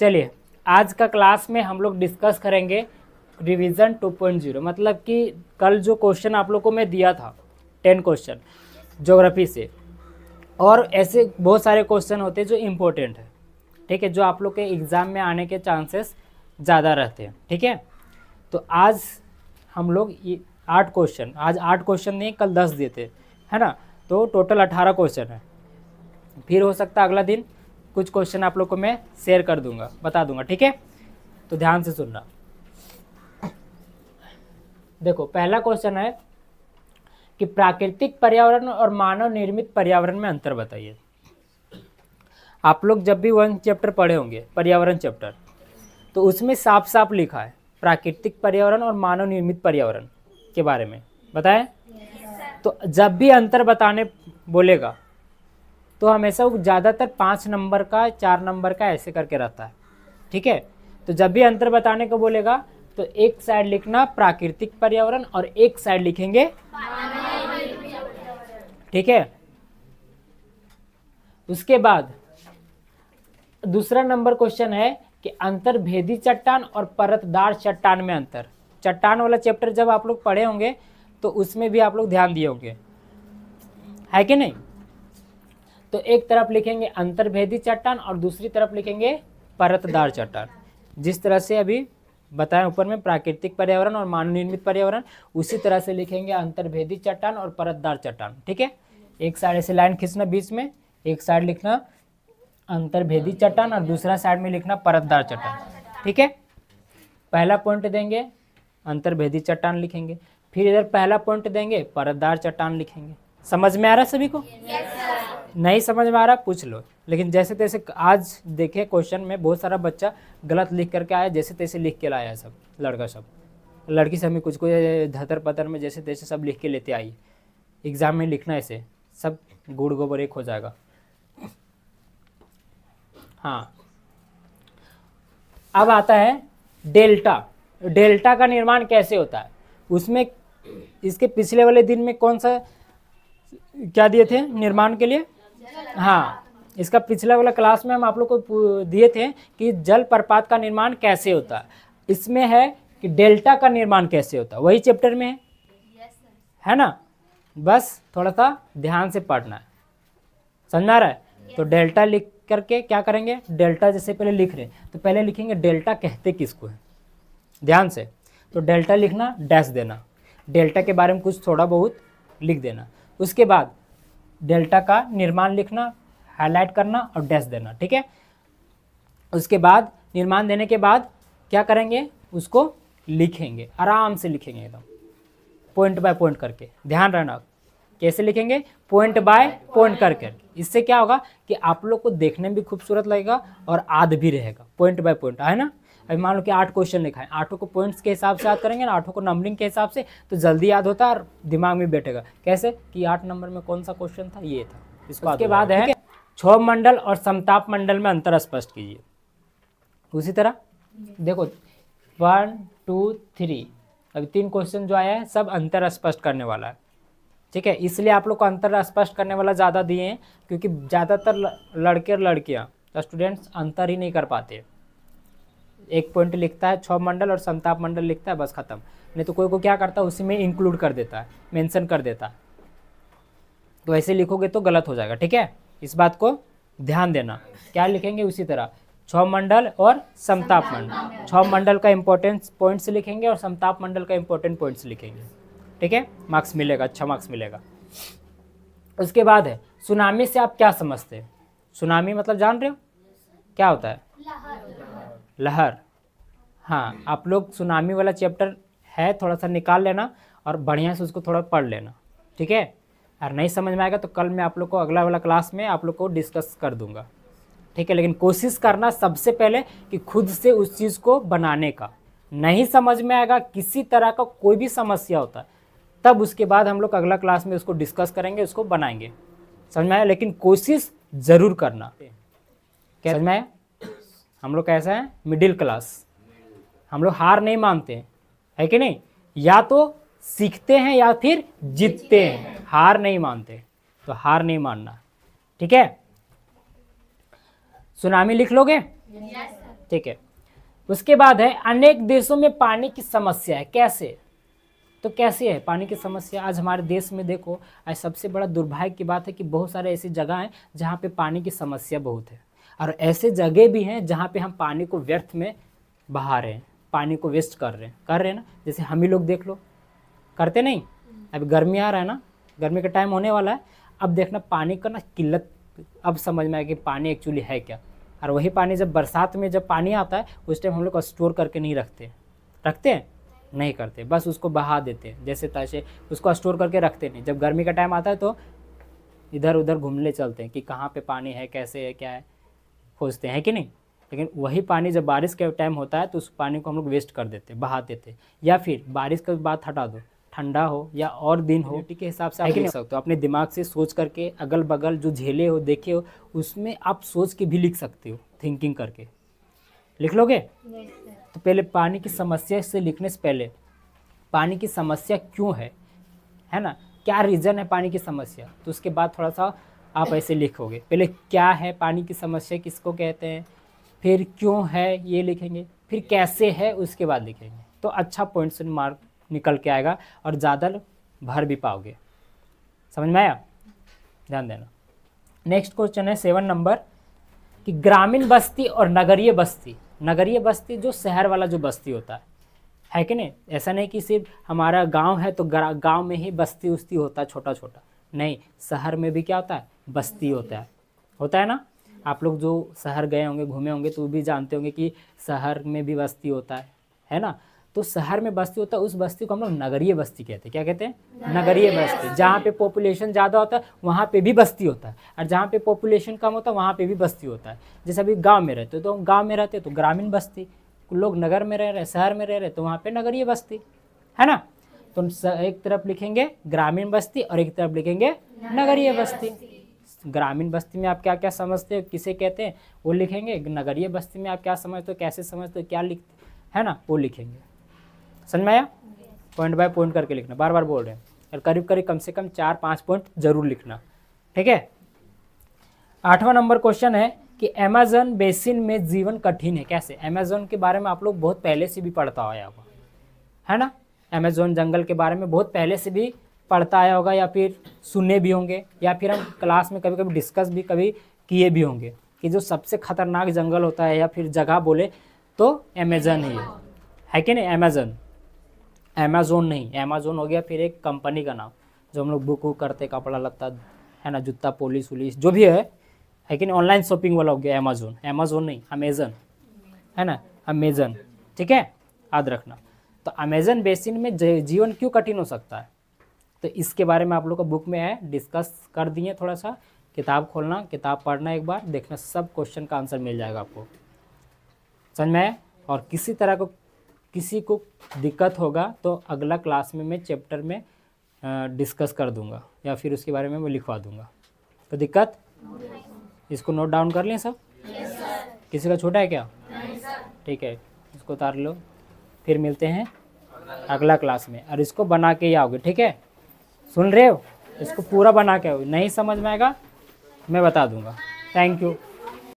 चलिए आज का क्लास में हम लोग डिस्कस करेंगे रिवीजन 2.0, मतलब कि कल जो क्वेश्चन आप लोग को मैं दिया था 10 क्वेश्चन ज्योग्राफी से, और ऐसे बहुत सारे क्वेश्चन होते हैं जो इम्पोर्टेंट है, ठीक है, जो आप लोग के एग्ज़ाम में आने के चांसेस ज़्यादा रहते हैं, ठीक है। तो आज हम लोग 8 क्वेश्चन, आज 8 क्वेश्चन नहीं कल 10 दिए थे, है ना, तो टोटल 18 क्वेश्चन है। फिर हो सकता है अगला दिन कुछ क्वेश्चन आप लोग को मैं शेयर कर दूंगा, बता दूंगा, ठीक है। तो ध्यान से सुनना। देखो पहला क्वेश्चन है कि प्राकृतिक पर्यावरण और मानव निर्मित पर्यावरण में अंतर बताइए। आप लोग जब भी 1 चैप्टर पढ़े होंगे पर्यावरण चैप्टर, तो उसमें साफ साफ लिखा है प्राकृतिक पर्यावरण और मानव निर्मित पर्यावरण के बारे में बताएं। तो जब भी अंतर बताने बोलेगा तो हमेशा वो ज़्यादातर 5 नंबर का 4 नंबर का ऐसे करके रहता है, ठीक है। तो जब भी अंतर बताने को बोलेगा तो एक साइड लिखना प्राकृतिक पर्यावरण और एक साइड लिखेंगे, ठीक है। उसके बाद दूसरा नंबर क्वेश्चन है कि अंतर्भेदी चट्टान और परतदार चट्टान में अंतर। चट्टान वाला चैप्टर जब आप लोग पढ़े होंगे तो उसमें भी आप लोग ध्यान दिए होंगे, है कि नहीं। तो एक तरफ लिखेंगे अंतर्भेदी चट्टान और दूसरी तरफ लिखेंगे परतदार चट्टान। जिस तरह से अभी बताएं ऊपर में प्राकृतिक पर्यावरण और मानव निर्मित पर्यावरण, उसी तरह से लिखेंगे अंतर्भेदी चट्टान और परतदार चट्टान, ठीक है। एक साइड से लाइन खींचना बीच में, एक साइड लिखना अंतर्भेदी चट्टान और दूसरा साइड में लिखना परतदार चट्टान, ठीक है। पहला पॉइंट देंगे अंतर्भेदी चट्टान लिखेंगे, फिर इधर पहला पॉइंट देंगे परतदार चट्टान लिखेंगे। समझ में आ रहा है सभी को? नहीं समझ में आ रहा पूछ लो, लेकिन जैसे तैसे आज देखे क्वेश्चन में बहुत सारा बच्चा गलत लिख करके आया, जैसे तैसे लिख के लाया सब, लड़का सब, लड़की सब में कुछ कुछ धतर पतर में जैसे तैसे सब लिख के लेते आई। एग्जाम में लिखना ऐसे सब गुड़ गोबर एक हो जाएगा। हाँ, अब आता है डेल्टा। डेल्टा का निर्माण कैसे होता है, उसमें इसके पिछले वाले दिन में कौन सा क्या दिए थे निर्माण के लिए? हाँ, इसका पिछला वाला क्लास में हम आप लोग को दिए थे कि जल प्रपात का निर्माण कैसे होता है। इसमें है कि डेल्टा का निर्माण कैसे होता है, वही चैप्टर में है ना। बस थोड़ा सा ध्यान से पढ़ना है, समझ आ रहा है। तो डेल्टा लिख करके क्या करेंगे, डेल्टा जैसे पहले लिख रहे तो पहले लिखेंगे डेल्टा कहते किसको है, ध्यान से। तो डेल्टा लिखना, डैश देना, डेल्टा के बारे में कुछ थोड़ा बहुत लिख देना। उसके बाद डेल्टा का निर्माण लिखना, हाईलाइट करना और डैश देना, ठीक है। उसके बाद निर्माण देने के बाद क्या करेंगे, उसको लिखेंगे, आराम से लिखेंगे एकदम पॉइंट बाय पॉइंट करके। ध्यान रहना कैसे लिखेंगे, पॉइंट बाय पॉइंट करके। इससे क्या होगा कि आप लोग को देखने में भी खूबसूरत लगेगा और याद भी रहेगा, पॉइंट बाय पॉइंट, है ना। अभी मान लो कि 8 क्वेश्चन लिखा है, 8 को पॉइंट्स के हिसाब से याद करेंगे ना, 8 को नंबरिंग के हिसाब से, तो जल्दी याद होता है और दिमाग में बैठेगा। कैसे कि 8 नंबर में कौन सा क्वेश्चन था, ये था। इसके बाद है क्षोभ मंडल और समताप मंडल में अंतर स्पष्ट कीजिए। उसी तरह देखो 1 2 3 अभी 3 क्वेश्चन जो आया है सब अंतर स्पष्ट करने वाला है, ठीक है। इसलिए आप लोग को अंतर स्पष्ट करने वाला ज़्यादा दिए हैं, क्योंकि ज़्यादातर लड़के और लड़कियाँ स्टूडेंट्स अंतर ही नहीं कर पाते। एक पॉइंट लिखता है क्षोभ मंडल और समताप मंडल लिखता है, बस खत्म। नहीं तो कोई को क्या करता है उसी में इंक्लूड कर देता है, मेंशन कर देता है। तो ऐसे लिखोगे तो गलत हो जाएगा, ठीक है। इस बात को ध्यान देना। क्या लिखेंगे उसी तरह क्षोभ मंडल और समताप मंडल। क्षोभ मंडल का इंपॉर्टेंट पॉइंट्स लिखेंगे और समताप मंडल का इंपॉर्टेंट पॉइंट्स लिखेंगे, ठीक है। मार्क्स मिलेगा, अच्छा मार्क्स मिलेगा। उसके बाद है सुनामी से आप क्या समझते हैं। सुनामी मतलब जान रहे हो क्या होता है? लहर। हाँ, आप लोग सुनामी वाला चैप्टर है थोड़ा सा निकाल लेना और बढ़िया से उसको थोड़ा पढ़ लेना, ठीक है। और नहीं समझ में आएगा तो कल मैं आप लोग को अगला वाला क्लास में आप लोग को डिस्कस कर दूंगा, ठीक है। लेकिन कोशिश करना सबसे पहले कि खुद से उस चीज़ को बनाने का। नहीं समझ में आएगा, किसी तरह का कोई भी समस्या होता है, तब उसके बाद हम लोग अगला क्लास में उसको डिस्कस करेंगे, उसको बनाएंगे, समझ में आया। लेकिन कोशिश ज़रूर करना। क्या समझ में आया? हम लोग कैसा है, मिडिल क्लास। हम लोग हार नहीं मानते हैं, है कि नहीं। या तो सीखते हैं या फिर जीतते हैं, हार नहीं मानते। तो हार नहीं मानना, ठीक है। सुनामी लिख लोगे? ठीक है। उसके बाद है अनेक देशों में पानी की समस्या है। कैसे? तो कैसे है पानी की समस्या आज हमारे देश में? देखो आज सबसे बड़ा दुर्भाग्य की बात है कि बहुत सारे ऐसी जगह हैं जहाँ पे पानी की समस्या बहुत है, और ऐसे जगह भी हैं जहाँ पे हम पानी को व्यर्थ में बहा रहे हैं, पानी को वेस्ट कर रहे हैं ना। जैसे हम ही लोग देख लो, करते नहीं? अब गर्मी आ रहा है ना, गर्मी का टाइम होने वाला है, अब देखना पानी का ना किल्लत अब समझ में आया कि पानी एक्चुअली है क्या। और वही पानी जब बरसात में जब पानी आता है उस टाइम हम लोग स्टोर करके नहीं रखते हैं, नहीं करते, बस उसको बहा देते हैं जैसे तैसे, उसको स्टोर करके रखते नहीं। जब गर्मी का टाइम आता है तो इधर उधर घूमने चलते हैं कि कहाँ पे पानी है, कैसे है, क्या है, खोजते हैं कि नहीं। लेकिन वही पानी जब बारिश का टाइम होता है तो उस पानी को हम लोग वेस्ट कर देते, बहा देते। या फिर बारिश का बात हटा दो, ठंडा हो या और दिन हो, के हिसाब से आप लिख सकते हो। अपने दिमाग से सोच करके अगल बगल जो झेले हो, देखे हो, उसमें आप सोच के भी लिख सकते हो, थिंकिंग करके लिख लोगे। तो पहले पानी की समस्या से लिखने से पहले पानी की समस्या क्यों है ना, क्या रीज़न है पानी की समस्या, तो उसके बाद थोड़ा सा आप ऐसे लिखोगे। पहले क्या है पानी की समस्या, किसको कहते हैं, फिर क्यों है ये लिखेंगे, फिर कैसे है उसके बाद लिखेंगे, तो अच्छा पॉइंट से मार्क निकल के आएगा और ज़्यादा भर भी पाओगे। समझ में आया? ध्यान देना। नेक्स्ट क्वेश्चन है 7 नंबर कि ग्रामीण बस्ती और नगरीय बस्ती। नगरीय बस्ती जो शहर वाला जो बस्ती होता है कि नहीं। ऐसा नहीं कि सिर्फ हमारा गांव है तो गांव में ही बस्ती उस्ती होता है छोटा छोटा, नहीं, शहर में भी क्या होता है, बस्ती होता है ना। आप लोग जो शहर गए होंगे, घूमे होंगे, तो भी जानते होंगे कि शहर में भी बस्ती होता है ना। तो शहर में बस्ती होता है, उस बस्ती को हम लोग नगरीय बस्ती कहते हैं। क्या कहते हैं? नगरीय बस्ती। जहाँ पे पॉपुलेशन ज़्यादा होता है वहाँ पे भी बस्ती होता है, और जहाँ पे पॉपुलेशन कम होता है वहाँ पे भी बस्ती होता है। जैसे अभी गांव में रहते तो गांव में रहते तो ग्रामीण बस्ती, लोग नगर में रह रहे, शहर में रह रहे तो वहाँ पे नगरीय बस्ती, है ना। तो एक तरफ लिखेंगे ग्रामीण बस्ती और एक तरफ लिखेंगे नगरीय बस्ती। ग्रामीण बस्ती में आप क्या क्या समझते हो, किसे कहते हैं, वो लिखेंगे। नगरीय बस्ती में आप क्या समझते हो, कैसे समझते हो, क्या लिखते है ना, वो लिखेंगे। समझ में आया? पॉइंट बाय पॉइंट करके लिखना, बार बार बोल रहे हैं, और करीब करीब कम से कम 4-5 पॉइंट जरूर लिखना, ठीक है। 8वां नंबर क्वेश्चन है कि अमेज़न बेसिन में जीवन कठिन है। कैसे? अमेज़न के बारे में आप लोग बहुत पहले से भी पढ़ता आया होगा, है ना। अमेज़न जंगल के बारे में बहुत पहले से भी पढ़ता आया होगा, या फिर सुने भी होंगे, या फिर हम क्लास में कभी कभी डिस्कस भी कभी किए भी होंगे कि जो सबसे खतरनाक जंगल होता है या फिर जगह बोले तो अमेज़न ही है कि नहीं। अमेज़न नहीं, अमेज़न हो गया फिर एक कंपनी का नाम, जो हम लोग बुक वुक करते, कपड़ा लत्ता, है ना, जूता पुलिस वुलिस जो भी है कि नहीं, ऑनलाइन शॉपिंग वाला हो गया अमेज़न। अमेज़न नहीं, अमेज़न, है ना, अमेज़न, ठीक है, याद रखना। तो अमेज़न बेसिन में जीवन क्यों कठिन हो सकता है, तो इसके बारे में आप लोग का बुक में है, डिस्कस कर दिए। थोड़ा सा किताब खोलना, किताब पढ़ना, एक बार देखना, सब क्वेश्चन का आंसर मिल जाएगा आपको। समझ में आया? और किसी को दिक्कत होगा तो अगला क्लास में मैं चैप्टर में डिस्कस कर दूंगा, या फिर उसके बारे में मैं लिखवा दूंगा। तो दिक्कत, इसको नोट डाउन कर लें सब। किसी का छोटा है क्या? ठीक है, इसको उतार लो, फिर मिलते हैं अगला क्लास में, और इसको बना के ही आओगे, ठीक है। सुन रहे हो? इसको पूरा बना के आओगे, नहीं समझ में आएगा मैं बता दूंगा। Thank you.